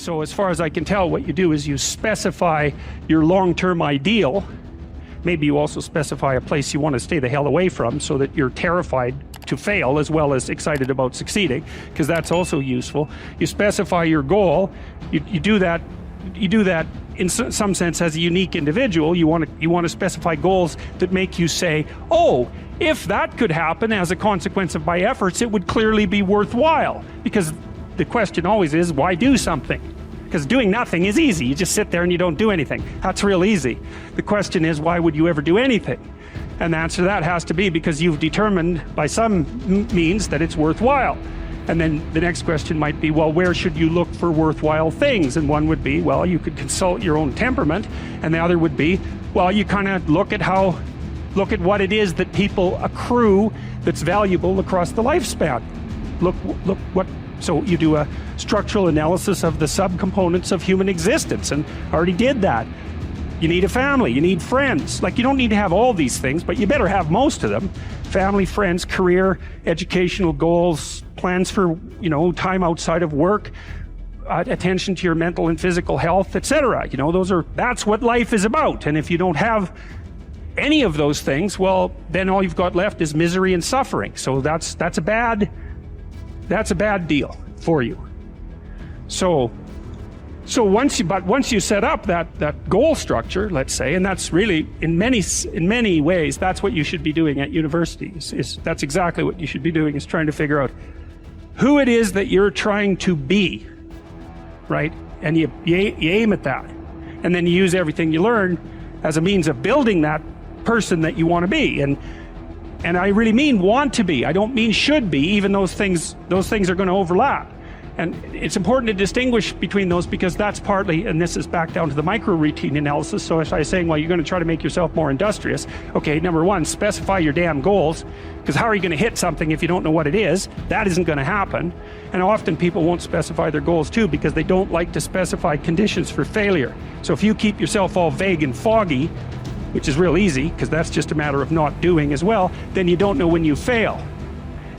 So as far as I can tell, what you do is you specify your long-term ideal. Maybe you also specify a place you want to stay the hell away from so that you're terrified to fail as well as excited about succeeding, because that's also useful. You specify your goal. You do that in some sense as a unique individual. You want to specify goals that make you say, oh, if that could happen as a consequence of my efforts, it would clearly be worthwhile. Because the question always is, why do something? Because doing nothing is easy. You just sit there and you don't do anything. That's real easy. The question is, why would you ever do anything? And the answer to that has to be because you've determined by some means that it's worthwhile. And then the next question might be, well, where should you look for worthwhile things? And one would be, well, you could consult your own temperament. And the other would be, well, you kind of look at what it is that people accrue that's valuable across the lifespan. So you do a structural analysis of the subcomponents of human existence, and I already did that. You need a family, you need friends. Like, you don't need to have all these things, but you better have most of them. Family, friends, career, educational goals, plans for, time outside of work, attention to your mental and physical health, etc. That's what life is about. And if you don't have any of those things, well, then all you've got left is misery and suffering. So that's a bad deal for you. So once you set up that goal structure, let's say, and that's really in many ways that's what you should be doing at university. That's exactly what you should be doing, is trying to figure out who it is that you're trying to be, right? And you aim at that, and then you use everything you learn as a means of building that person that you want to be. And I really mean want to be. I don't mean should be, even those things are going to overlap. And it's important to distinguish between those, because that's partly, and this is back down to the micro routine analysis. So if I was saying, well, you're going to try to make yourself more industrious. Okay, number one, specify your damn goals, because how are you going to hit something if you don't know what it is? That isn't going to happen. And often people won't specify their goals too, because they don't like to specify conditions for failure. So if you keep yourself all vague and foggy, which is real easy, because that's just a matter of not doing as well, then you don't know when you fail.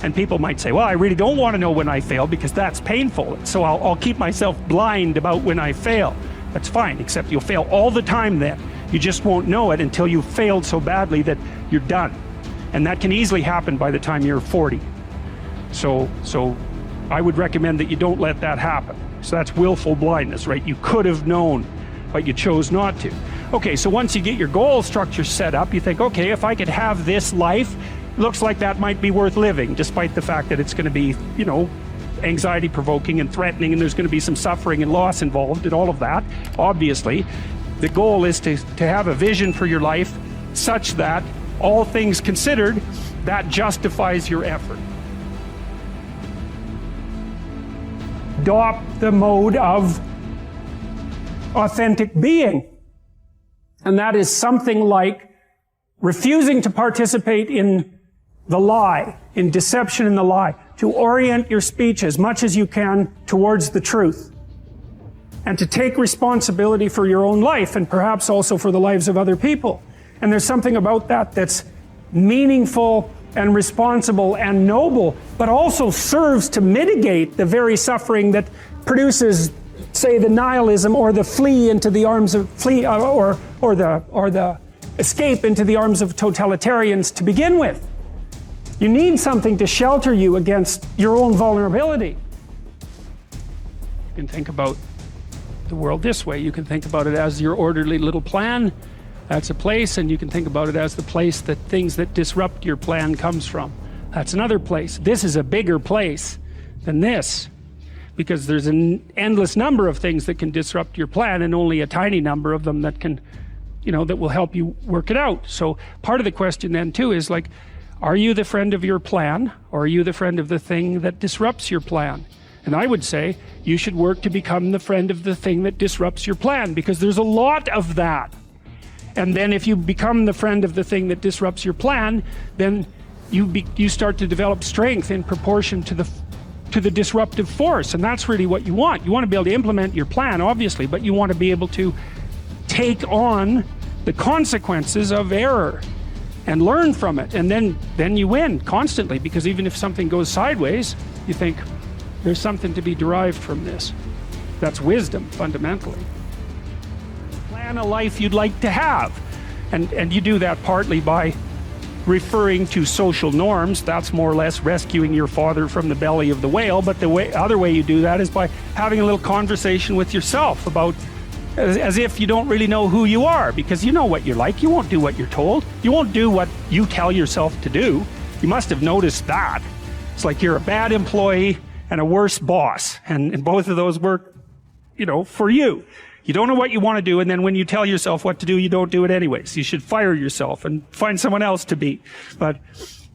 And people might say, well, I really don't want to know when I fail because that's painful. So I'll keep myself blind about when I fail. That's fine, except you'll fail all the time then. You just won't know it until you've failed so badly that you're done. And that can easily happen by the time you're 40. So I would recommend that you don't let that happen. So that's willful blindness, right? You could have known, but you chose not to. Okay, so once you get your goal structure set up, you think, okay, if I could have this life, looks like that might be worth living, despite the fact that it's going to be, anxiety provoking and threatening, and there's going to be some suffering and loss involved in all of that. Obviously, the goal is to have a vision for your life such that, all things considered, that justifies your effort. Adopt the mode of authentic being. And that is something like refusing to participate in the lie, in deception in the lie, to orient your speech as much as you can towards the truth, and to take responsibility for your own life and perhaps also for the lives of other people. And there's something about that that's meaningful and responsible and noble, but also serves to mitigate the very suffering that produces, say, the nihilism or the flee into the arms of or the escape into the arms of totalitarians to begin with. You need something to shelter you against your own vulnerability. You can think about the world this way. You can think about it as your orderly little plan. That's a place, and you can think about it as the place that things that disrupt your plan comes from. That's another place. This is a bigger place than this, because there's an endless number of things that can disrupt your plan, and only a tiny number of them that can, that will help you work it out. So part of the question then too is like, are you the friend of your plan, or are you the friend of the thing that disrupts your plan? And I would say you should work to become the friend of the thing that disrupts your plan, because there's a lot of that. And then if you become the friend of the thing that disrupts your plan, then you start to develop strength in proportion to the disruptive force. And that's really what you want. You want to be able to implement your plan, obviously, but you want to be able to take on the consequences of error and learn from it. And then you win constantly, because even if something goes sideways, you think there's something to be derived from this. That's wisdom, fundamentally. Plan a life you'd like to have. And you do that partly by referring to social norms. That's more or less rescuing your father from the belly of the whale. But the other way you do that is by having a little conversation with yourself about, as if you don't really know who you are, because you know what you're like. You won't do what you're told. You won't do what you tell yourself to do. You must have noticed that. It's like you're a bad employee and a worse boss. And both of those work, for you. You don't know what you want to do, and then when you tell yourself what to do, you don't do it anyways. You should fire yourself and find someone else to be. But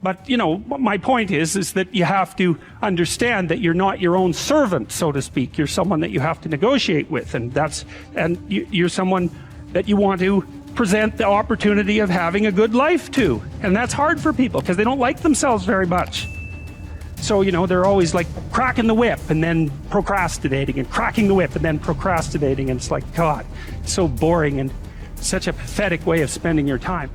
my point is that you have to understand that you're not your own servant, so to speak. You're someone that you have to negotiate with, and you're someone that you want to present the opportunity of having a good life to. And that's hard for people because they don't like themselves very much. So, they're always like cracking the whip and then procrastinating, and cracking the whip and then procrastinating. And it's like, God, it's so boring and such a pathetic way of spending your time.